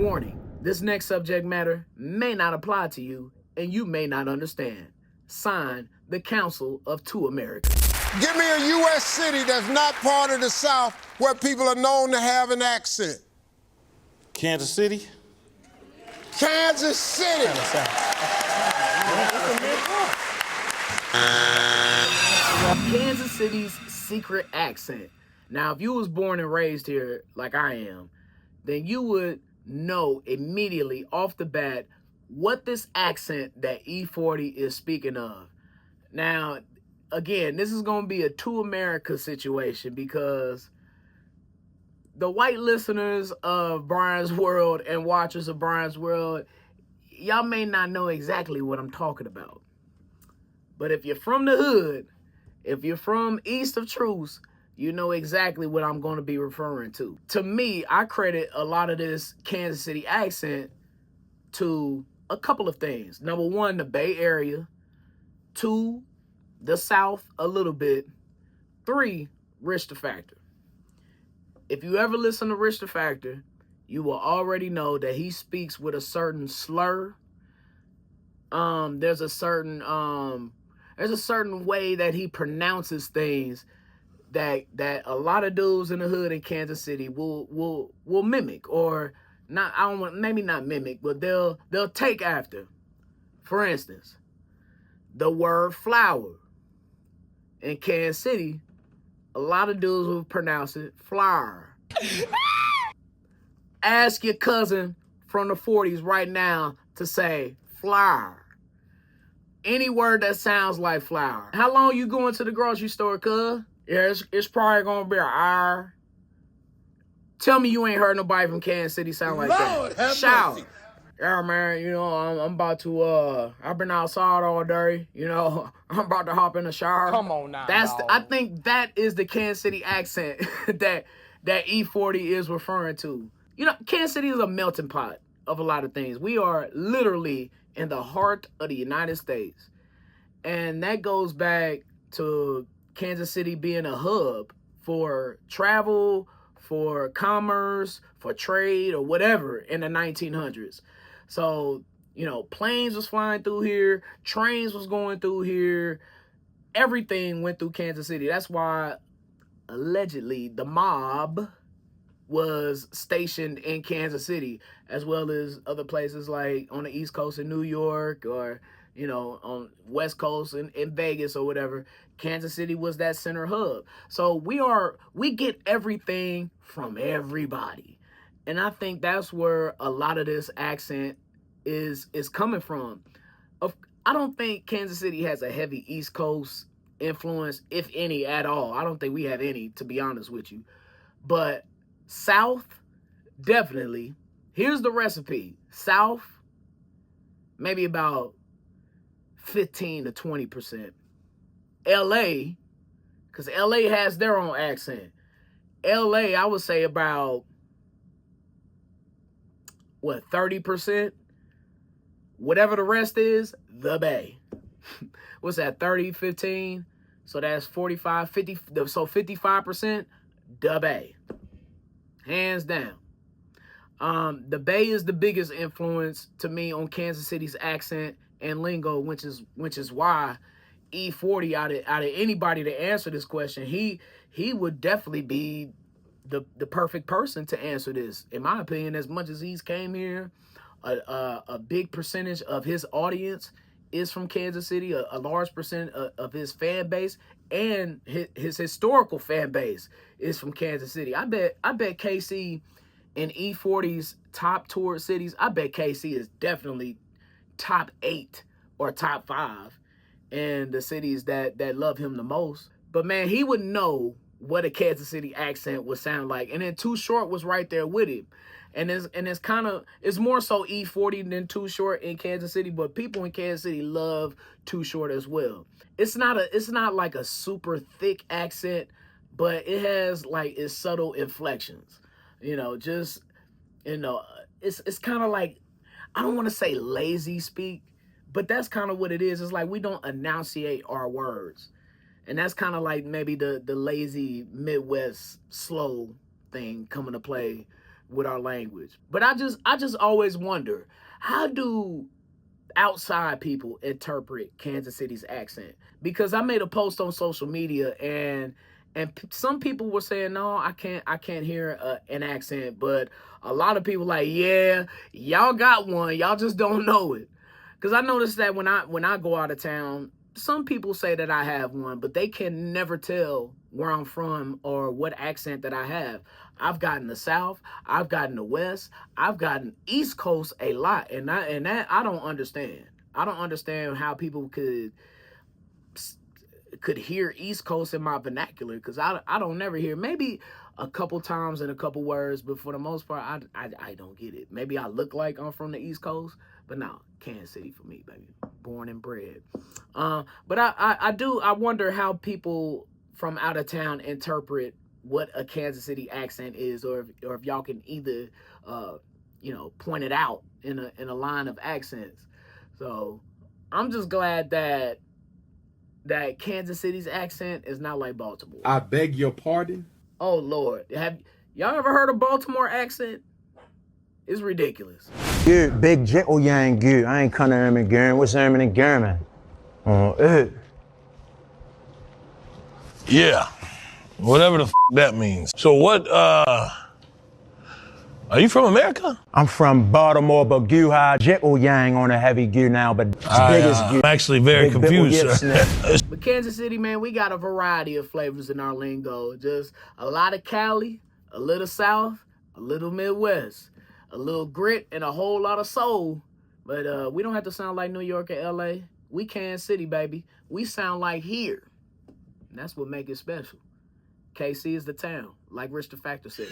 Warning, this next subject matter may not apply to you and you may not understand. Signed, the Council of Two Americas. Give me a U.S. city that's not part of the South where people are known to have an accent. Kansas City? Kansas City. Kansas City's secret accent. Now, if you was born and raised here like I am, then you would know immediately off the bat what this accent that E-40 is speaking of. Now, again, this is going to be a Two America situation because the white listeners of Brian's World and watchers of Brian's World, y'all may not know exactly what I'm talking about. But if you're from the hood, if you're from east of Truce, you know exactly what I'm going to be referring to. To me, I credit a lot of this Kansas City accent to a couple of things. Number one, the Bay Area. Two, the South a little bit. Three, Rich the Factor. If you ever listen to Rich the Factor, you will already know that he speaks with a certain slur. There's a certain way that he pronounces things that a lot of dudes in the hood in Kansas City will mimic, or not. I don't want, maybe not mimic, but they'll take after. For instance, the word flower in Kansas City, a lot of dudes will pronounce it flower. Ask your cousin from the 40s right now to say flower. Any word that sounds like flower. How long you going to the grocery store, cuz? Yeah, it's probably gonna be an hour. Tell me you ain't heard nobody from Kansas City sound like that. Shout. Yeah, man, you know, I'm about to, I've been outside all day, you know, I'm about to hop in the shower. Come on now, I think that is the Kansas City accent that E-40 is referring to. You know, Kansas City is a melting pot of a lot of things. We are literally in the heart of the United States. And that goes back to Kansas City being a hub for travel, for commerce, for trade, or whatever in the 1900s. So, you know, planes was flying through here, trains was going through here, everything went through Kansas City. That's why, allegedly, the mob was stationed in Kansas City, as well as other places like on the East Coast in New York, or, you know, on West Coast in Vegas or whatever. Kansas City was that center hub. So we get everything from everybody. And I think that's where a lot of this accent is coming from. I don't think Kansas City has a heavy East Coast influence, if any at all. I don't think we have any, to be honest with you. But South, definitely. Here's the recipe. South, maybe about 15 to 20%. LA, because LA has their own accent. LA, I would say about, 30%? Whatever the rest is, the Bay. What's that, 30, 15? So that's 45, 50, so 55%, the Bay. Hands down. The Bay is the biggest influence to me on Kansas City's accent and lingo, which is why E-40, out of anybody to answer this question, he would definitely be the perfect person to answer this. In my opinion, as much as he's came here, a big percentage of his audience is from Kansas City, a large percent of his fan base and his historical fan base is from Kansas City. I bet KC in E-40's top toured cities, I bet KC is definitely top 8 or top 5 in the cities that love him the most. But man, he would know what a Kansas City accent would sound like. And then Too Short was right there with him. And it's more so E-40 than Too Short in Kansas City, but people in Kansas City love Too Short as well. It's not like a super thick accent, but it has like its subtle inflections. You know, just, you know, it's kind of like, I don't want to say lazy speak, but that's kind of what it is. It's like we don't enunciate our words. And that's kind of like maybe the lazy Midwest slow thing coming to play with our language. But I just always wonder, how do outside people interpret Kansas City's accent? Because I made a post on social media, and some people were saying, no, I can't hear an accent, but a lot of people like, yeah, y'all got one, y'all just don't know it. Because I noticed that when I go out of town, some people say that I have one, but they can never tell where I'm from or what accent that I have. I've gotten the South, I've gotten the West, I've gotten East Coast a lot, and that I don't understand. I don't understand how people could hear East Coast in my vernacular, because I don't never hear, maybe a couple times in a couple words, but for the most part, I don't get it. Maybe I look like I'm from the East Coast, but no, Kansas City for me, baby. Born and bred. But I wonder how people from out of town interpret what a Kansas City accent is, or if y'all can either point it out in a line of accents. So I'm just glad that Kansas City's accent is not like Baltimore. I beg your pardon? Oh Lord, have y'all ever heard a Baltimore accent? It's ridiculous. Good, big jickle yang good. I ain't kind of Ermin Gurman. What's Ermin and Gurman? Yeah, whatever the that means. So what, are you from America? I'm from Baltimore, but goo high jickle yang on a heavy goo now, but it's big as goo. I'm actually very Big confused, sir. But Kansas City, man, we got a variety of flavors in our lingo. Just a lot of Cali, a little South, a little Midwest, a little grit, and a whole lot of soul. But we don't have to sound like New York or LA. We Kansas City, baby. We sound like here. And that's what makes it special. KC is the town, like Rich the Factor said.